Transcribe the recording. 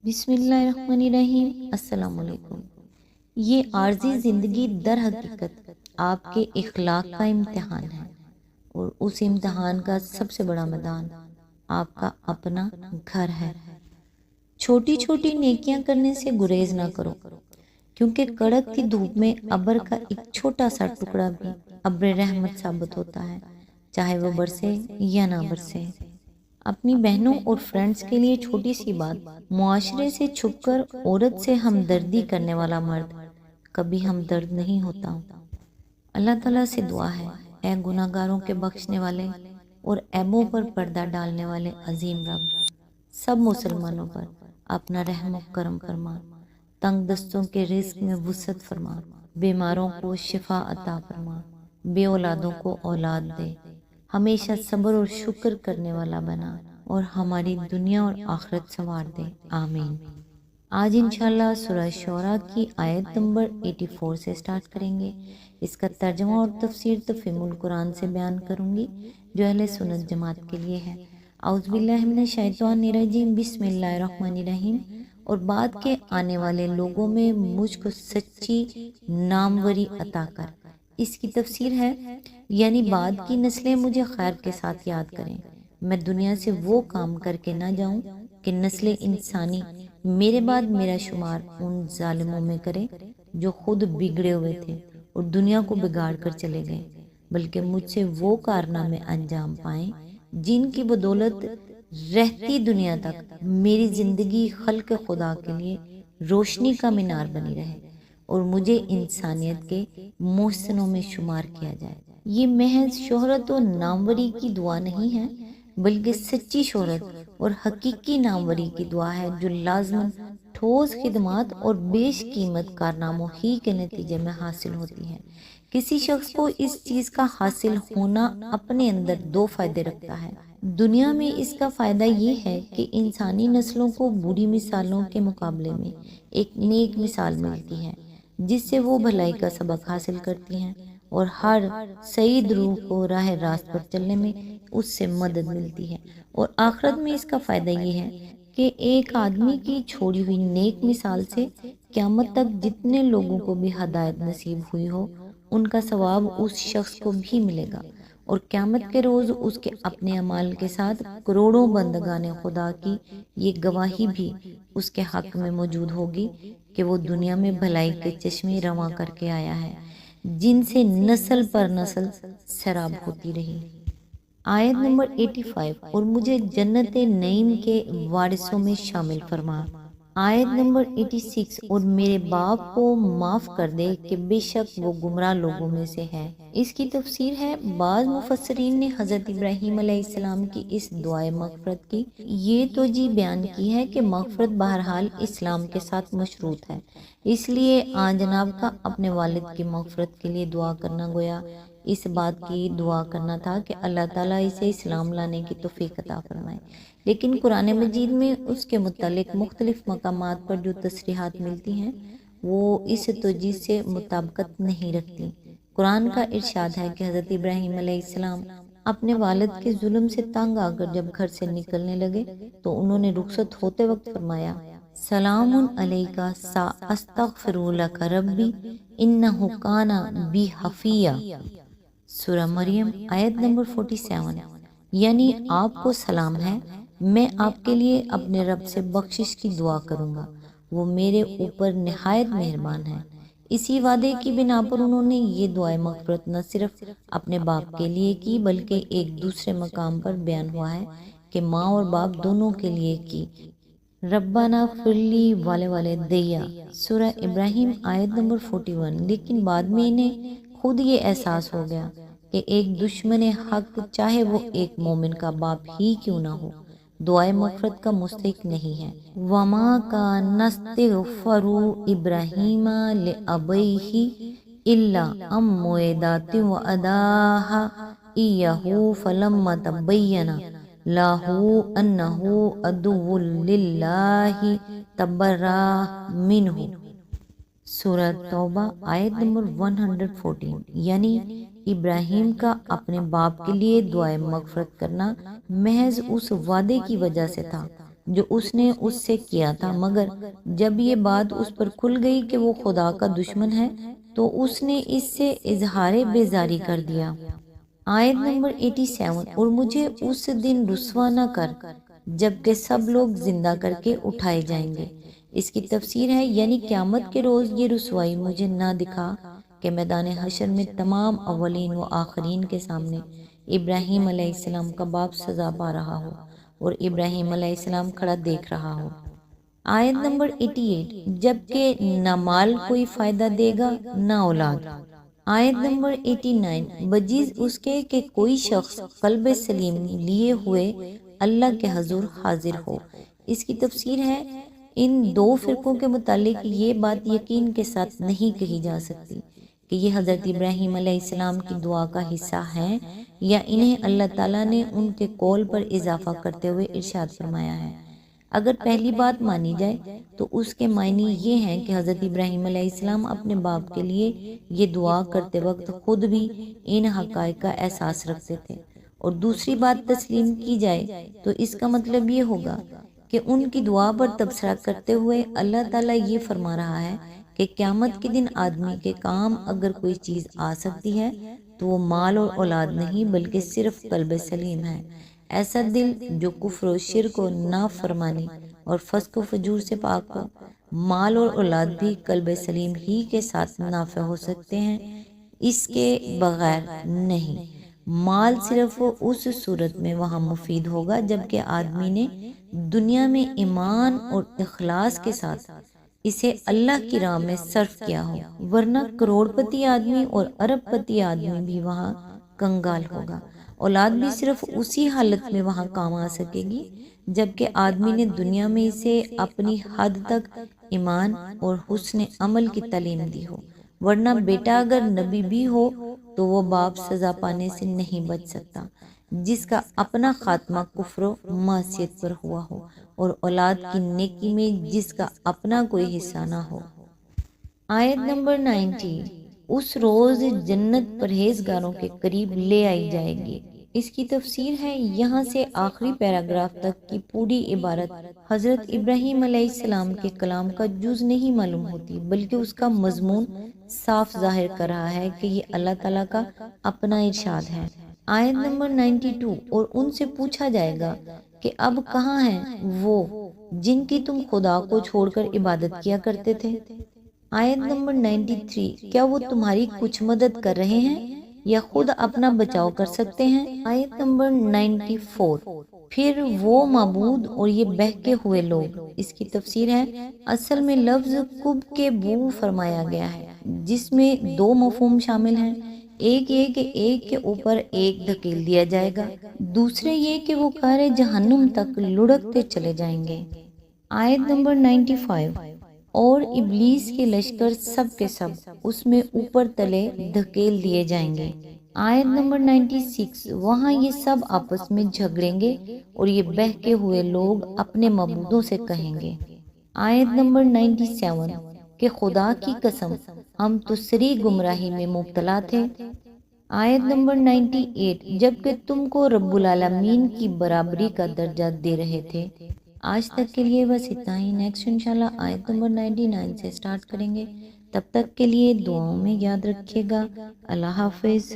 بسم اللہ الرحمن الرحیم۔ السلام علیکم۔ یہ عارضی زندگی در حقیقت آپ کے اخلاق کا امتحان ہے، اور اس امتحان کا سب سے بڑا میدان آپ کا اپنا گھر ہے۔ چھوٹی چھوٹی نیکیاں کرنے سے گریز نہ کرو، کیونکہ کڑکتی دھوپ میں ابر کا ایک چھوٹا سا ٹکڑا بھی ابر رحمت ثابت ہوتا ہے، چاہے وہ برسے یا نہ برسے۔ اپنی بہنوں اور فرینڈز کے لیے چھوٹی سی بات، معاشرے سے چھپ کر عورت سے ہمدردی کرنے والا مرد کبھی ہمدرد نہیں ہوتا۔ اللہ تعالیٰ سے دعا ہے، اے گناہ گاروں کے بخشنے والے اور عیبوں پر پردہ ڈالنے والے عظیم رب، سب مسلمانوں پر اپنا رحم و کرم فرما، تنگ دستوں کے رزق میں وسعت فرما، بیماروں کو شفا عطا فرما، بے اولادوں کو اولاد دے، ہمیشہ صبر اور شکر کرنے والا بنا، اور ہماری دنیا اور آخرت سنوار دے، آمین۔ آج انشاءاللہ سورہ شعراء کی آیت نمبر 84 سے سٹارٹ کریں گے۔ اس کا ترجمہ اور تفسیر تفہیم القرآن سے بیان کروں گی، جو اہل سنت جماعت کے لیے ہے۔ اعوذ باللہ من الشیطان الرجیم، بسم اللہ الرحمن الرحیم۔ اور بعد کے آنے والے لوگوں میں مجھ کو سچی ناموری عطا کر۔ اس کی تفسیر ہے، یعنی بعد کی نسلیں مجھے خیر کے ساتھ یاد کریں، میں دنیا سے وہ کام کر کے نہ جاؤں کہ نسل انسانی میرے بعد میرا شمار ان ظالموں میں کرے جو خود بگڑے ہوئے تھے اور دنیا کو بگاڑ کر چلے گئے، بلکہ مجھ سے وہ کارنامے انجام پائیں جن کی بدولت رہتی دنیا تک میری زندگی خلق خدا کے لیے روشنی کا مینار بنی رہے، اور مجھے انسانیت کے محسنوں میں شمار کیا جائے۔ یہ محض شہرت و ناموری کی دعا نہیں ہے، بلکہ سچی شہرت اور حقیقی ناموری کی دعا ہے، جو لازماً ٹھوس خدمات اور بیش قیمت کارناموں ہی کے نتیجے میں حاصل ہوتی ہے۔ کسی شخص کو اس چیز کا حاصل ہونا اپنے اندر دو فائدے رکھتا ہے۔ دنیا میں اس کا فائدہ یہ ہے کہ انسانی نسلوں کو بری مثالوں کے مقابلے میں ایک نیک مثال ملتی ہے، جس سے وہ بھلائی کا سبق حاصل کرتی ہیں، اور ہر سعید روح کو راہ راست پر چلنے میں اس سے مدد ملتی ہے۔ اور آخرت میں اس کا فائدہ یہ ہے کہ ایک آدمی کی چھوڑی ہوئی نیک مثال سے قیامت تک جتنے لوگوں کو بھی ہدایت نصیب ہوئی ہو، ان کا ثواب اس شخص کو بھی ملے گا، اور قیامت کے روز اس کے اپنے اعمال کے ساتھ کروڑوں بندگان خدا کی یہ گواہی بھی اس کے حق میں موجود ہوگی کہ وہ دنیا میں بھلائی کے چشمے رواں کر کے آیا ہے، جن سے نسل پر نسل سیراب ہوتی رہی۔ آیت نمبر 85، اور مجھے جنت نعیم کے وارثوں میں شامل فرما۔ آیت نمبر 86، اور میرے باپ کو معاف کر دے کہ بے شک وہ گمراہ لوگوں میں سے ہے۔ اس کی تفسیر ہے، بعض مفسرین نے حضرت ابراہیم علیہ السلام کی اس دعائے مغفرت کی یہ توجیہ بیان کی ہے کہ مغفرت بہرحال اسلام کے ساتھ مشروط ہے، اس لیے آن جناب کا اپنے والد کی مغفرت کے لیے دعا کرنا گویا اس بات کی دعا کرنا تھا کہ اللہ تعالیٰ اسے اسلام لانے کی توفیق عطا فرمائے۔ لیکن قرآن مجید میں اس کے متعلق مختلف مقامات پر جو تصریحات ملتی ہیں، وہ اس توجیہ سے مطابقت نہیں رکھتی۔ قرآن کا ارشاد ہے کہ حضرت ابراہیم علیہ السلام اپنے والد کے ظلم سے تنگ آ کر جب گھر سے نکلنے لگے تو انہوں نے رخصت ہوتے وقت فرمایا، سلام علیکا ساستغفر لک ربی انہ کان بی حفیہ۔ سورہ مریم آیت نمبر 47، یعنی آپ کو سلام ہے، میں آپ کے لیے اپنے رب سے بخشش کی دعا کروں گا، وہ میرے اوپر نہایت مہربان ہے۔ اسی وعدے کی بنا پر انہوں نے یہ دعائے مغفرت نہ صرف اپنے باپ کے لیے کی، بلکہ ایک دوسرے مقام پر بیان ہوا ہے کہ ماں اور باپ دونوں کے لیے کی۔ ربنا اغفر لی ولوالدی، سورہ ابراہیم آیت نمبر 41۔ لیکن بعد میں انہیں خود یہ احساس ہو گیا کہ ایک دشمن حق، چاہے وہ ایک مومن کا باپ ہی کیوں نہ ہو، دعائے مغفرت کا مستحق نہیں ہے۔ وما کان استغفار ابراہیم لابیہ الا عن موعدۃ وعدہا ایہ فلما تبین لہ انہ عدو للہ تبرأ منہ۔ سورہ توبہ آیت نمبر 114، یعنی ابراہیم کا اپنے باپ کے لیے دعائے مغفرت کرنا محض اس وعدے کی وجہ سے تھا جو اس نے اس سے کیا تھا، مگر جب یہ بات اس پر کھل گئی کہ وہ خدا کا دشمن ہے تو اس نے اس سے اظہار بیزاری کر دیا۔ آیت نمبر 87، اور مجھے اس دن رسوا نہ کر جبکہ سب لوگ زندہ کر کے اٹھائے جائیں گے۔ اس کی تفسیر ہے یعنی قیامت کے روز یہ رسوائی مجھے نہ دکھا کہ میدان حشر میں تمام اولین و آخرین کے سامنے ابراہیم علیہ السلام کا باپ سزا پا رہا ہو اور ابراہیم علیہ السلام کھڑا دیکھ رہا ہو۔ آیت نمبر 88، جبکہ نہ مال کوئی فائدہ دے گا نہ اولاد۔ آیت نمبر 89، بجیز اس کے کہ کوئی شخص قلب سلیم لیے ہوئے اللہ کے حضور حاضر ہو۔ اس کی تفسیر ہے ان دو فرقوں کے متعلق یہ بات یقین کے ساتھ نہیں کہی جا سکتی کہ یہ حضرت ابراہیم علیہ السلام کی دعا کا حصہ ہیں یا انہیں اللہ تعالیٰ نے ان کے قول پر اضافہ کرتے ہوئے ارشاد فرمایا ہے۔ اگر پہلی بات مانی جائے تو اس کے معنی یہ ہیں کہ حضرت ابراہیم علیہ السلام اپنے باپ کے لیے یہ دعا کرتے وقت خود بھی ان حقائق کا احساس رکھتے تھے، اور دوسری بات تسلیم کی جائے تو اس کا مطلب یہ ہوگا کہ ان کی دعا پر تبصرہ کرتے ہوئے اللہ تعالیٰ یہ فرما رہا ہے کہ قیامت کے دن آدمی کے کام اگر کوئی چیز آ سکتی ہے تو وہ مال اور اولاد نہیں بلکہ صرف قلب سلیم ہے۔ ایسا دل جو کفر و شرک و نافرمانی اور فسق و فجور سے پاک ہو۔ مال اور اولاد بھی قلب سلیم ہی کے ساتھ نافع ہو سکتے ہیں، اس کے بغیر نہیں۔ مال صرف اس صورت میں وہاں مفید ہوگا جبکہ آدمی نے دنیا میں ایمان اور اخلاص کے ساتھ اسے اللہ کی راہ میں صرف کیا ہو، ورنہ کروڑ پتی آدمی اور ارب پتی آدمی بھی وہاں کنگال ہوگا۔ اولاد بھی صرف اسی حالت میں وہاں کام آ سکے گی جبکہ آدمی نے دنیا میں اسے اپنی حد تک ایمان اور حسن عمل کی تعلیم دی ہو، ورنہ بیٹا اگر نبی بھی ہو تو وہ باپ سزا پانے سے نہیں بچ سکتا جس کا اپنا خاتمہ کفر و معصیت پر ہوا ہو، اور اولاد کی نیکی میں جس کا اپنا کوئی حصہ نہ ہو۔ آیت نمبر 90، اس روز جنت پرہیزگاروں کے قریب لے آئی جائے گی۔ اس کی تفسیر ہے یہاں سے آخری پیراگراف تک کی پوری عبارت حضرت ابراہیم علیہ السلام کے کلام کا جز نہیں معلوم ہوتی بلکہ اس کا مضمون صاف ظاہر کر رہا ہے کہ یہ اللہ تعالیٰ کا اپنا ارشاد ہے۔ آیت نمبر 92، اور ان سے پوچھا جائے گا کہ اب کہاں ہیں وہ جن کی تم خدا کو چھوڑ کر عبادت کیا کرتے تھے۔ آیت نمبر 93، کیا وہ تمہاری کچھ مدد کر رہے ہیں یا خود اپنا بچاؤ کر سکتے ہیں۔ آیت نمبر 94، پھر وہ معبود اور یہ بہکے ہوئے لوگ۔ اس کی تفسیر ہے اصل میں لفظ کب کے بو فرمایا گیا ہے جس میں دو مفہوم شامل ہیں، ایک یہ کہ ایک کے اوپر ایک دھکیل دیا جائے گا، دوسرے یہ کہ وہ قعر جہنم تک لڑکتے چلے جائیں گے۔ آیت نمبر 95، اور ابلیس کے لشکر سب کے سب اس میں اوپر تلے دھکیل دیے جائیں گے۔ آیت نمبر 96، وہاں یہ سب آپس میں جھگڑیں گے اور یہ بہکے ہوئے لوگ اپنے معبودوں سے کہیں گے۔ آیت نمبر 97، کہ خدا کی قسم ہم تو سری گمراہی میں مبتلا تھے۔ آیت نمبر 98، جبکہ تم کو رب العالمین کی برابری کا درجہ دے رہے تھے۔ آج تک کے لیے بس اتنا ہی، نیکسٹ انشاءاللہ آیت نمبر 99 سے سٹارٹ کریں گے۔ تب تک کے لیے دعاؤں میں یاد رکھیے گا۔ اللہ حافظ۔